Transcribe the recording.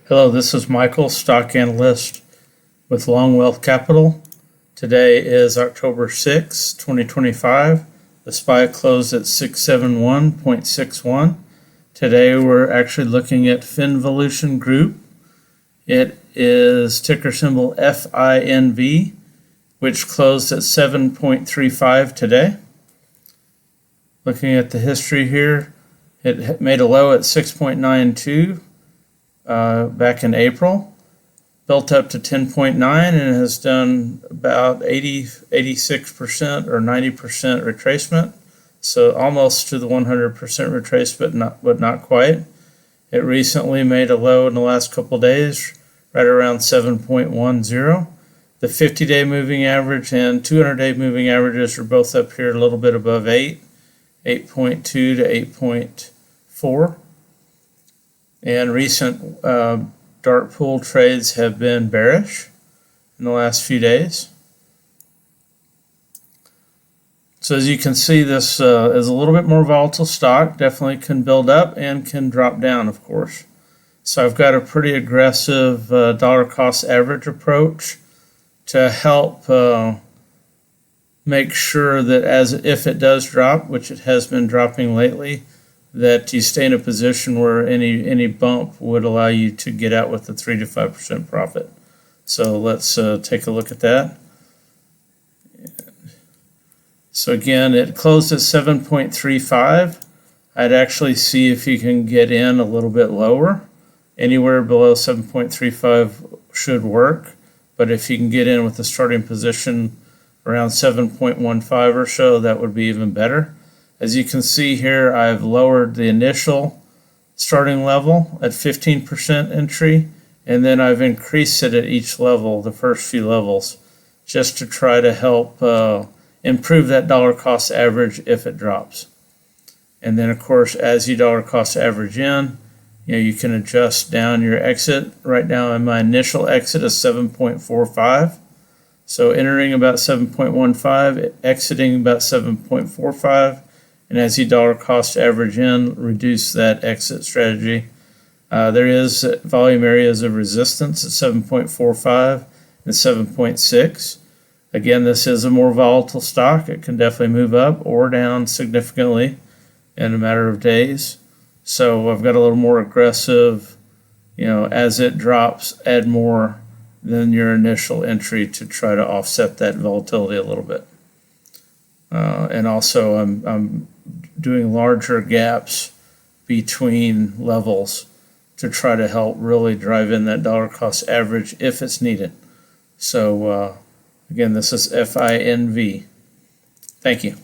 Hello, this is Michael, stock analyst with Long Wealth Capital. Today is October 6, 2025. The SPY closed at 671.61. Today we're actually looking at FINV Group. It is ticker symbol FINV, which closed at 7.35 today. Looking at the history here, it made a low at 6.92. Back in April, built up to 10.9 and has done about 86% or 90% retracement, so almost to the 100% retracement, but not quite. It recently made a low in the last couple of days, right around 7.10. The 50-day moving average and 200-day moving averages are both up here a little bit above 8.2 to 8.4. And recent dark pool trades have been bearish in the last few days. So as you can see, this is a little bit more volatile stock. Definitely can build up and can drop down, of course. So I've got a pretty aggressive dollar cost average approach to help make sure that if it does drop, which it has been dropping lately, that you stay in a position where any bump would allow you to get out with a 3 to 5% profit. So let's take a look at that. So again, it closed at 7.35. I'd actually see if you can get in a little bit lower. Anywhere below 7.35 should work, but if you can get in with a starting position around 7.15 or so, that would be even better. As you can see here, I've lowered the initial starting level at 15% entry, and then I've increased it at each level, the first few levels, just to try to help improve that dollar cost average if it drops. And then, of course, as you dollar cost average in, you can adjust down your exit. Right now, my initial exit is 7.45. So entering about 7.15, exiting about 7.45. And as you dollar cost average in, reduce that exit strategy. There is volume areas of resistance at 7.45 and 7.6. Again, this is a more volatile stock. It can definitely move up or down significantly in a matter of days. So I've got a little more aggressive, as it drops, add more than your initial entry to try to offset that volatility a little bit. And also I'm doing larger gaps between levels to try to help really drive in that dollar cost average if it's needed. So again, this is FINV. Thank you.